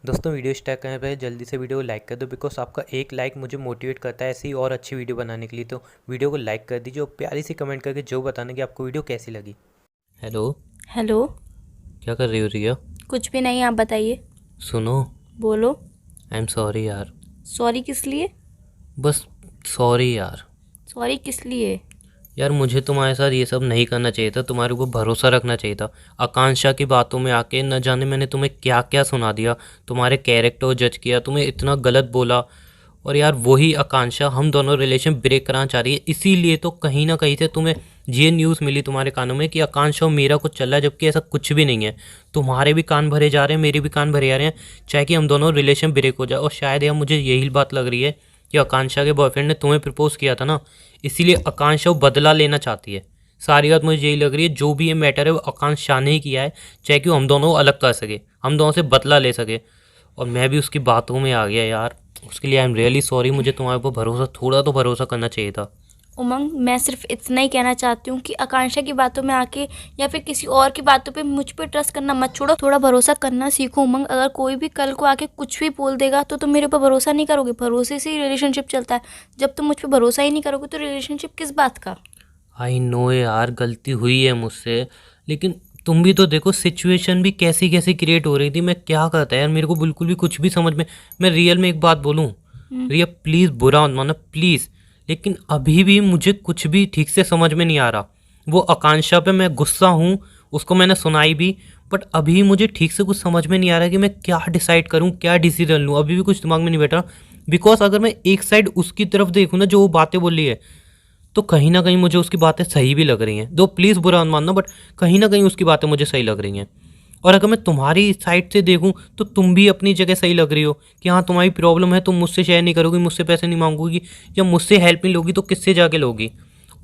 दोस्तों video start करने पहले जल्दी से वीडियो को लाइक कर दो बिकॉज आपका एक लाइक मुझे मोटिवेट करता है ऐसी और अच्छी वीडियो बनाने के लिए। तो वीडियो को लाइक कर दीजिए और प्यारी सी कमेंट करके जो बताना कि आपको वीडियो कैसी लगी। हेलो। हेलो। क्या कर रही हो रिया? कुछ भी नहीं, आप बताइए। सुनो। बोलो। आई एम सॉरी यार। सॉरी किस लिए? बस सॉरी यार। सॉरी किस लिए? यार मुझे तुम्हारे साथ ये सब नहीं करना चाहिए था, तुम्हारे ऊपर भरोसा रखना चाहिए था। आकांक्षा की बातों में आके न जाने मैंने तुम्हें क्या क्या सुना दिया, तुम्हारे कैरेक्टर जज किया, तुम्हें इतना गलत बोला। और यार वही आकांक्षा हम दोनों रिलेशन ब्रेक कराना चाह रही है, इसीलिए तो कहीं ना कहीं से तुम्हें ये न्यूज़ मिली तुम्हारे कानों में कि आकांक्षा और मेरा कुछ चल रहा है, जबकि ऐसा कुछ भी नहीं है। तुम्हारे भी कान भरे जा रहे हैं, मेरे भी कान भरे जा रहे हैं, चाहे कि हम दोनों रिलेशन ब्रेक हो जाए। और शायद यार मुझे यही बात लग रही है कि आकांक्षा के बॉयफ्रेंड ने तुम्हें प्रपोज किया था ना, इसीलिए आकांक्षा वो बदला लेना चाहती है। सारी बात मुझे यही लग रही है, जो भी ये मैटर है वो आकांक्षा ने ही किया है, चाहे कि हम दोनों अलग कर सके, हम दोनों से बदला ले सके। और मैं भी उसकी बातों में आ गया यार, उसके लिए आई एम रियली सॉरी। मुझे तुम्हारे ऊपर भरोसा, थोड़ा तो भरोसा करना चाहिए था। उमंग, मैं सिर्फ इतना ही कहना चाहती हूँ कि आकांक्षा की बातों में आके या फिर किसी और की बातों पे मुझ पे ट्रस्ट करना मत छोड़ो, थोड़ा भरोसा करना सीखो। उमंग, अगर कोई भी कल को आके कुछ भी बोल देगा तो तुम मेरे ऊपर भरोसा नहीं करोगे। भरोसे से ही रिलेशनशिप चलता है। जब तुम मुझ पे भरोसा ही नहीं करोगे तो रिलेशनशिप किस बात का? आई नो यार, गलती हुई है मुझसे, लेकिन तुम भी तो देखो सिचुएशन भी कैसी कैसी क्रिएट हो रही थी। मैं क्या करता यार, मेरे को बिल्कुल भी कुछ भी समझ में। मैं रियल में एक बात बोलूँ रिया, प्लीज़ बुरा मत मानो प्लीज़, लेकिन अभी भी मुझे कुछ भी ठीक से समझ में नहीं आ रहा। वो आकांक्षा पे मैं गुस्सा हूँ, उसको मैंने सुनाई भी, बट अभी मुझे ठीक से कुछ समझ में नहीं आ रहा कि मैं क्या डिसाइड करूँ, क्या डिसीजन लूँ। अभी भी कुछ दिमाग में नहीं बैठा, बिकॉज अगर मैं एक साइड उसकी तरफ देखूँ ना, जो वो बातें बोल रही है, तो कहीं ना कहीं मुझे उसकी बातें सही भी लग रही हैं। दो प्लीज़ बुरा मत मानना, बट कहीं ना कहीं उसकी बातें मुझे सही लग रही हैं। और अगर मैं तुम्हारी साइड से देखूं तो तुम भी अपनी जगह सही लग रही हो कि हाँ तुम्हारी प्रॉब्लम है, तुम मुझसे शेयर नहीं करोगी, मुझसे पैसे नहीं मांगोगी, या मुझसे हेल्प नहीं लोगी तो किससे जाके लोगी?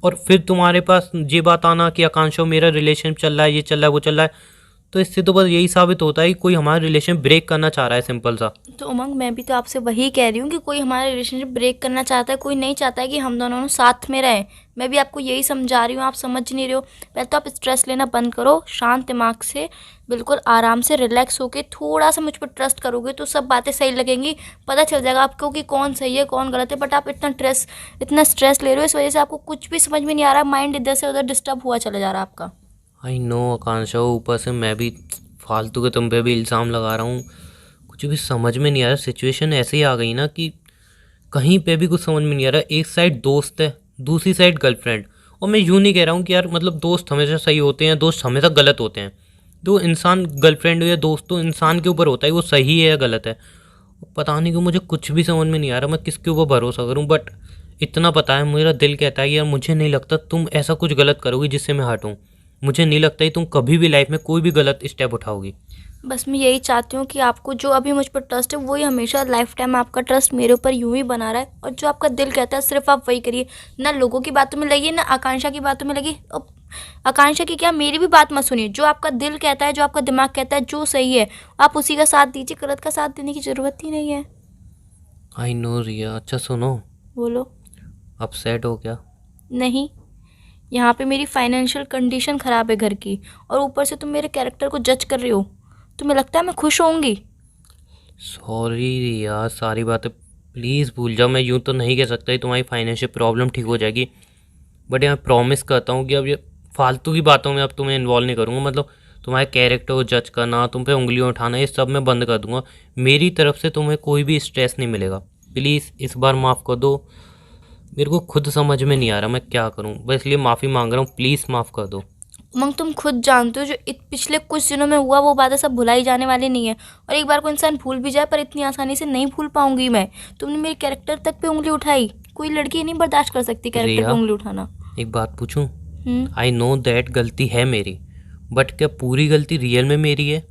और फिर तुम्हारे पास ये बात आना कि आकांक्षा मेरा रिलेशन चल रहा है, ये चल रहा है, वो चल रहा है, तो इससे तो बस यही साबित होता है कि कोई हमारा रिलेशन ब्रेक करना चाह रहा है, सिंपल सा। तो उमंग, मैं भी तो आपसे वही कह रही हूँ कि कोई हमारा रिलेशनशिप ब्रेक करना चाहता है, कोई नहीं चाहता है कि हम दोनों साथ में रहें। मैं भी आपको यही समझा रही हूँ, आप समझ नहीं रहे हो। पहले तो आप स्ट्रेस लेना बंद करो, शांत दिमाग से बिल्कुल आराम से रिलैक्स होके थोड़ा सा मुझ पर ट्रस्ट करोगे तो सब बातें सही लगेंगी। पता चल जाएगा आपको कि कौन सही है कौन गलत है। बट आप इतना स्ट्रेस ले रहे हो, इस वजह से आपको कुछ भी समझ में नहीं आ रहा, माइंड इधर से उधर डिस्टर्ब हुआ चला जा रहा है आपका। आई नो आकांक्षा, ऊपर से मैं भी फालतू के तुम पे भी इल्ज़ाम लगा रहा हूँ। कुछ भी समझ में नहीं आ रहा, सिचुएशन ऐसे ही आ गई ना कि कहीं पे भी कुछ समझ में नहीं आ रहा। एक साइड दोस्त है, दूसरी साइड गर्लफ्रेंड। और मैं यूँ नहीं कह रहा हूँ कि यार मतलब दोस्त हमेशा सही होते हैं, दोस्त हमेशा गलत होते हैं। तो इंसान गर्लफ्रेंड हो या दोस्त, तो इंसान के ऊपर होता है वो सही है या गलत है। पता नहीं क्यों मुझे कुछ भी समझ में नहीं आ रहा मैं किसके ऊपर भरोसा करूँ। बट इतना पता है, मेरा दिल कहता है यार मुझे नहीं लगता तुम ऐसा कुछ गलत करोगी जिससे मैं हटूँ। मुझे नहीं लगता ही तुम कभी भी लाइफ में कोई भी गलत स्टेप उठाओगी। बस मैं यही चाहती हूँ कि आपको जो अभी मुझ पर ट्रस्ट है वही हमेशा लाइफ टाइम आपका ट्रस्ट मेरे ऊपर यूं ही बना रहा है। और जो आपका दिल कहता है सिर्फ आप वही करिए, ना लोगों की बातों में लगिए ना आकांक्षा की बातों में लगिए। आकांक्षा की क्या, मेरी भी बात मत सुनिए। जो आपका दिल कहता है, जो आपका दिमाग कहता है, जो सही है आप उसी का साथ दीजिए। गलत का साथ देने की ज़रूरत ही नहीं है। आई नो रिया। अच्छा सुनो, बोलो। अपसेट हो क्या? नहीं, यहाँ पे मेरी फाइनेंशियल कंडीशन ख़राब है घर की, और ऊपर से तुम मेरे कैरेक्टर को जज कर रहे हो। तुम्हें लगता है मैं खुश होंगी? सॉरी रिया, सारी बातें प्लीज़ भूल जाओ। मैं यूँ तो नहीं कह सकता कि तुम्हारी फाइनेंशियल प्रॉब्लम ठीक हो जाएगी, बट यहाँ प्रॉमिस करता हूँ कि अब ये फालतू की बातों में अब तुम्हें इन्वॉल्व नहीं करूँगा। मतलब तुम्हारे कैरेक्टर को जज करना, तुम पे उंगलियाँ उठाना, ये सब मैं बंद कर दूँगा। मेरी तरफ से तुम्हें कोई भी स्ट्रेस नहीं मिलेगा। प्लीज़ इस बार माफ़ कर दो। मेरे को खुद समझ में नहीं आ रहा मैं क्या करूँ, बस इसलिए माफ़ी मांग रहा हूँ, प्लीज़ माफ़ कर दो। उमंग, तुम खुद जानते हो जो पिछले कुछ दिनों में हुआ वो बातें सब भुलाई जाने वाली नहीं है। और एक बार को इंसान भूल भी जाए पर इतनी आसानी से नहीं भूल पाऊंगी मैं। तुमने मेरे कैरेक्टर तक पे उंगली उठाई, कोई लड़की नहीं बर्दाश्त कर सकती कैरेक्टर पे रिया उंगली उठाना। एक बात पूछूं? हम्म। आई नो दैट गलती है मेरी, बट क्या पूरी गलती रियल में मेरी है?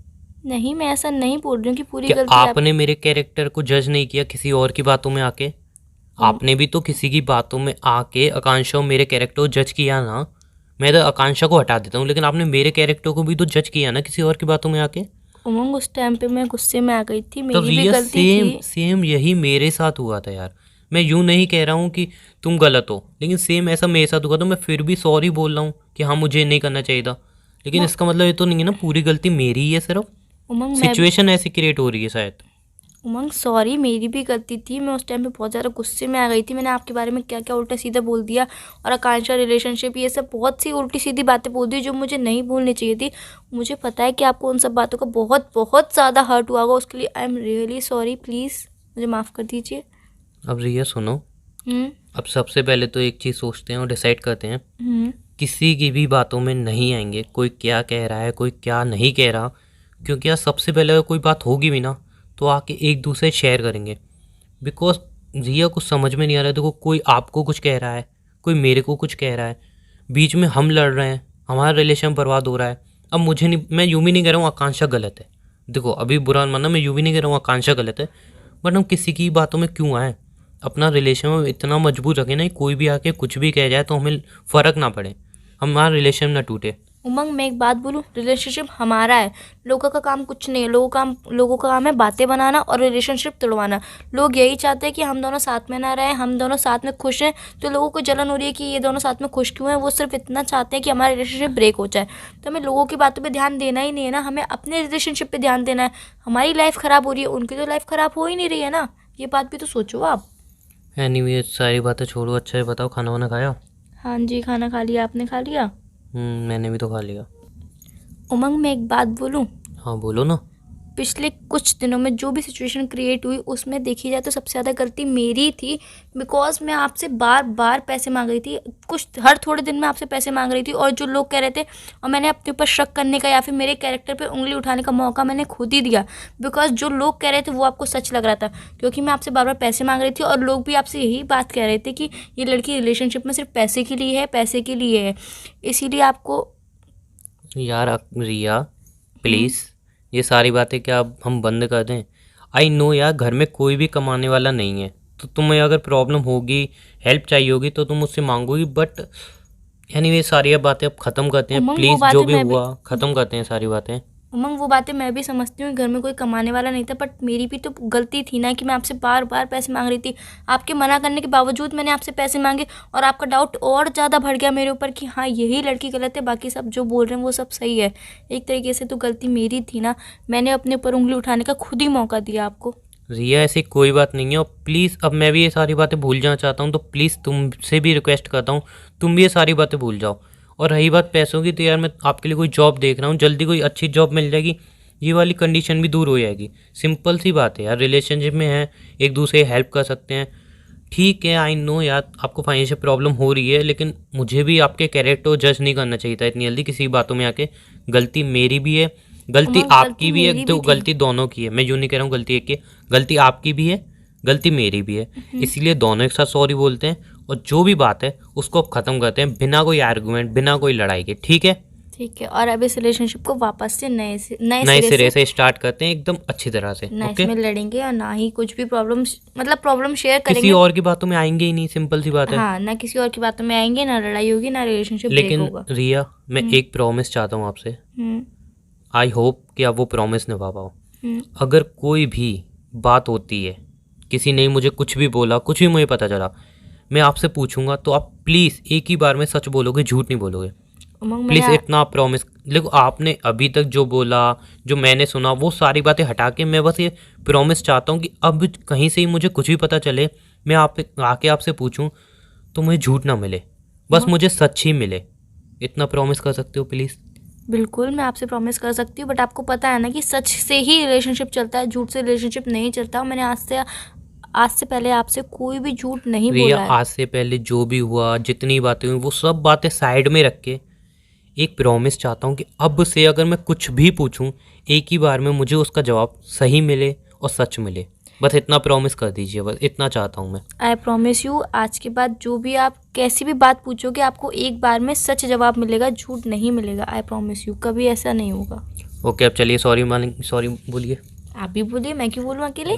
नहीं, मैं ऐसा नहीं बोल रही हूँ कि पूरी क्या गलती आप। आपने मेरे कैरेक्टर को जज नहीं किया किसी और की बातों में आके? उम, आपने भी तो किसी की बातों में आके आकांक्षा और मेरे कैरेक्टर को जज किया ना। मैं तो आकांक्षा को हटा देता हूँ, लेकिन आपने मेरे कैरेक्टर को भी तो जज किया ना किसी और की बातों में आके। उमंग, उस टाइम पे मैं गुस्से में आ गई थी, तो मेरी भी रिया गलती थी। सेम सेम यही मेरे साथ हुआ था यार। मैं यूँ नहीं कह रहा हूँ कि तुम गलत हो, लेकिन सेम ऐसा मेरे साथ हुआ, तो मैं फिर भी सॉरी बोल रहा हूँ कि हाँ मुझे नहीं करना चाहिए था। लेकिन उमंग, इसका मतलब ये तो नहीं है ना पूरी गलती मेरी ही है सिर्फ। उमंग मैं सिचुएशन ऐसी क्रिएट हो रही है शायद। उमंग सॉरी, मेरी भी गलती थी। मैं उस टाइम पे बहुत ज़्यादा गुस्से में आ गई थी। मैंने आपके बारे में क्या क्या उल्टा सीधा बोल दिया, और आकांक्षा रिलेशनशिप, ये सब बहुत सी उल्टी सीधी बातें बोल दी जो मुझे नहीं बोलनी चाहिए थी। मुझे पता है कि आपको उन सब बातों का बहुत बहुत ज़्यादा हर्ट हुआ होगा। उसके लिए आई एम रियली सॉरी। प्लीज़ मुझे माफ़ कर दीजिए। अब रिया सुनो, अब सबसे पहले तो एक चीज़ सोचते हैं और डिसाइड करते हैं, किसी की भी बातों में नहीं आएंगे, कोई क्या कह रहा है कोई क्या नहीं कह रहा, क्योंकि यार सबसे पहले अगर कोई बात होगी भी ना तो आके एक दूसरे शेयर करेंगे। बिकॉज रिया कुछ समझ में नहीं आ रहा है। देखो, कोई आपको कुछ कह रहा है, कोई मेरे को कुछ कह रहा है, बीच में हम लड़ रहे हैं, हमारा रिलेशन बर्बाद हो रहा है। अब मुझे नहीं, मैं यूँ भी नहीं कह रहा हूँ आकांक्षा गलत है, देखो अभी बुरा मानना, मैं यूँ भी नहीं कह रहा हूँ आकांक्षा गलत है, बट हम किसी की बातों में क्यों आए? अपना रिलेशन में इतना मजबूत रखें ना, कोई भी आके कुछ भी कह जाए तो हमें फ़र्क ना पड़े, हमारा रिलेशन ना टूटे। उमंग मैं एक बात बोलूँ, रिलेशनशिप हमारा है, लोगों का काम कुछ नहीं है। लोगों का काम है बातें बनाना और रिलेशनशिप तोड़वाना। लोग यही चाहते हैं कि हम दोनों साथ में ना रहें, हम दोनों साथ में खुश हैं। तो लोगों को जलन हो रही है कि ये दोनों साथ में खुश क्यों हैं। वो सिर्फ इतना चाहते हैं कि हमारा रिलेशनशिप ब्रेक हो जाए। तो हमें लोगों की बातों पर ध्यान देना ही नहीं है ना, हमें अपने रिलेशनशिप पर ध्यान देना है। हमारी लाइफ ख़राब हो रही है, उनकी तो लाइफ ख़राब हो ही नहीं रही है ना, ये बात भी तो सोचो आप। एनीवे सारी बातें छोड़ो, अच्छा है बताओ, खाना वाना खाया? हाँ जी, खाना खा लिया। आपने खा लिया? मैंने भी तो खा लिया। उमंग मैं एक बात बोलूँ, हाँ बोलो ना। पिछले कुछ दिनों में जो भी सिचुएशन क्रिएट हुई उसमें देखी जाए तो सबसे ज़्यादा गलती मेरी थी। बिकॉज मैं आपसे बार बार पैसे मांग रही थी, कुछ हर थोड़े दिन में आपसे पैसे मांग रही थी, और जो लोग कह रहे थे, और मैंने अपने ऊपर शक करने का या फिर मेरे कैरेक्टर पे उंगली उठाने का मौका मैंने खुद ही दिया। बिकॉज जो लोग कह रहे थे वो आपको सच लग रहा था, क्योंकि मैं आपसे बार बार पैसे मांग रही थी, और लोग भी आपसे यही बात कह रहे थे कि ये लड़की रिलेशनशिप में सिर्फ पैसे के लिए है, पैसे के लिए है। इसीलिए आपको यार रिया प्लीज़, ये सारी बातें क्या अब हम बंद कर दें? आई नो यार, घर में कोई भी कमाने वाला नहीं है, तो तुम्हें अगर प्रॉब्लम होगी, हेल्प चाहिए होगी तो तुम मुझसे मांगोगी, बट एनीवे सारी अब बातें अब ख़त्म करते हैं उमंग वो प्लीज़, जो बातें भी मैं भी हुआ ख़त्म करते हैं सारी बातें। उमंग वो बातें मैं भी समझती हूँ, घर में कोई कमाने वाला नहीं था, बट मेरी भी तो गलती थी ना कि मैं आपसे बार बार पैसे मांग रही थी। आपके मना करने के बावजूद मैंने आपसे पैसे मांगे, और आपका डाउट और ज़्यादा बढ़ गया मेरे ऊपर कि हाँ यही लड़की गलत है, बाकी सब जो बोल रहे हैं वो सब सही है। एक तरीके से तो गलती मेरी थी ना, मैंने अपने ऊपर उंगली उठाने का खुद ही मौका दिया आपको। रिया ऐसी कोई बात नहीं है, और प्लीज़ अब मैं भी ये सारी बातें भूल जाना चाहता हूँ, तो प्लीज़ तुमसे भी रिक्वेस्ट करता हूँ तुम भी ये सारी बातें भूल जाओ। और रही बात पैसों की, तो यार मैं आपके लिए कोई जॉब देख रहा हूँ, जल्दी कोई अच्छी जॉब मिल जाएगी, ये वाली कंडीशन भी दूर हो जाएगी। सिंपल सी बात है यार, रिलेशनशिप में है, एक दूसरे हेल्प कर सकते हैं। ठीक है, आई नो यार आपको फाइनेंशियल प्रॉब्लम हो रही है, लेकिन मुझे भी आपके कैरेक्टर जज नहीं करना चाहिए था इतनी जल्दी किसी बातों में आके। गलती मेरी भी है, गलती उमंग आपकी गलती भी है, मेरी तो भी थी। गलती दोनों की है। मैं यूँ नहीं कह रहा हूँ गलती एक की है, गलती आपकी भी है, गलती मेरी भी है। इसलिए दोनों एक साथ सॉरी बोलते हैं, और जो भी बात है उसको अब ख़त्म करते हैं बिना कोई आर्गूमेंट, बिना कोई लड़ाई के, ठीक है? ठीक है, और अब इस रिलेशनशिप को वापस से नए नए सिरे सिरे से से स्टार्ट करते हैं एकदम अच्छी तरह से, ना ओके? इसमें लड़ेंगे, और ना ही कुछ भी प्रॉब्लम शेयर किसी करेंगे। और की बातों में आएंगे ही नहीं, सिंपल सी बात है। हाँ, ना किसी और की बातों में आएंगे, ना लड़ाई होगी, ना रिलेशनशिप ब्रेक लेकिन होगा। रिया मैं एक प्रॉमिस चाहता हूँ आपसे, हम्म आई होप कि आप वो प्रॉमिस निभा पाओ। हम्म अगर कोई भी बात होती है, किसी ने मुझे कुछ भी बोला, कुछ भी मुझे पता चला, मैं आपसे पूछूंगा तो आप प्लीज़ एक ही बार में सच बोलोगे, झूठ नहीं बोलोगे। उमंग प्लीज़ मैंने इतना प्रॉमिस। देखो आपने अभी तक जो बोला, जो मैंने सुना, वो सारी बातें हटा के मैं बस ये प्रॉमिस चाहता हूँ कि अब कहीं से ही मुझे कुछ भी पता चले, मैं आप आके आपसे पूछूं तो मुझे झूठ ना मिले, बस मुझे सच ही मिले। इतना प्रॉमिस कर सकते हो प्लीज़? बिल्कुल मैं आपसे प्रॉमिस कर सकती हूँ, बट आपको पता है ना कि सच से ही रिलेशनशिप चलता है, झूठ से रिलेशनशिप नहीं चलता। मैंने आज से पहले आपसे कोई भी झूठ नहीं रिया बोला है। आज से पहले जो भी हुआ, जितनी बातें हुई, वो सब बातें साइड में रख के एक प्रॉमिस चाहता हूँ कि अब से अगर मैं कुछ भी पूछूं, एक ही बार में मुझे उसका जवाब सही मिले और सच मिले। बस इतना प्रॉमिस कर दीजिए, बस इतना चाहता हूँ मैं। आई प्रॉमिस यू, आज के बाद जो भी आप कैसी भी बात पूछोगे, आपको एक बार में सच जवाब मिलेगा, झूठ नहीं मिलेगा। आई प्रॉमिस यू, कभी ऐसा नहीं होगा। ओके अब चलिए सॉरी सॉरी बोलिए। आप भी बोलिए, मैं क्यों बोलूँ अकेले?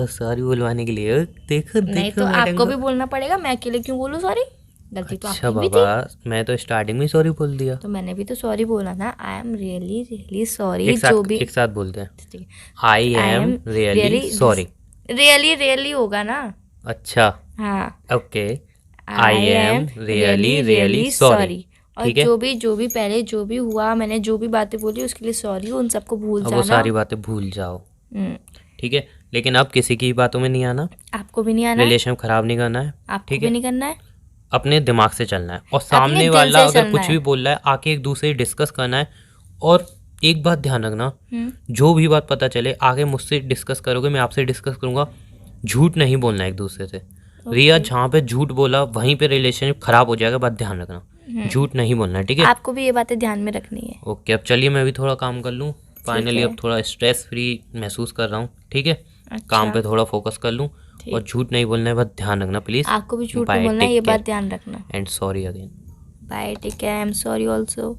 सॉरी बुलवाने के लिए देखो नहीं देखो तो मैडम आपको को। भी बोलना पड़ेगा, मैं अकेले क्यों बोलूँ सॉरी? गलती तो अच्छा आपकी भी बाबा, थी। मैं तो स्टार्टिंग में सॉरी बोल दिया। तो मैंने भी तो सॉरी बोला ना, आई एम रियली रियली सॉरी। एक जो साथ भी एक साथ बोलते हैं, ठीक है, I I am am really sorry. Really really होगा ना। अच्छा हाँ, okay, I am really really sorry, और ठीक है? जो भी पहले जो भी हुआ, मैंने जो भी बातें बोली उसके लिए सॉरी, उन सबको भूल अब वो जाना। सारी बातें भूल जाओ। ठीक है, लेकिन अब किसी की बातों में नहीं आना, आपको भी नहीं आना है, रिलेशन खराब नहीं करना है, आपको ठीक भी है, नहीं करना है, अपने दिमाग से चलना है और सामने दिल वाला से अगर चलना कुछ है। भी बोल रहा है आके एक दूसरे डिस्कस करना है। और एक बात ध्यान रखना, जो भी बात पता चले आगे मुझसे डिस्कस करोगे, मैं आपसे डिस्कस करूंगा, झूठ नहीं बोलना एक दूसरे से। रिया, जहाँ पे झूठ बोला वहीं पे रिलेशनशिप खराब हो जाएगा, बात ध्यान रखना, झूठ नहीं बोलना है, ठीक है। आपको भी ये बातें ध्यान में रखनी है। ओके, अब चलिए मैं भी थोड़ा काम कर लूँ, फाइनली है। अब थोड़ा स्ट्रेस फ्री महसूस कर रहा हूँ, ठीक है। अच्छा। काम पे थोड़ा फोकस कर लूँ और झूठ नहीं बोलना है, बात ध्यान रखना प्लीज़। आपको भी झूठ नहीं बोलना है, ये बात ध्यान रखना। And sorry again. Bye, take care, I am sorry also.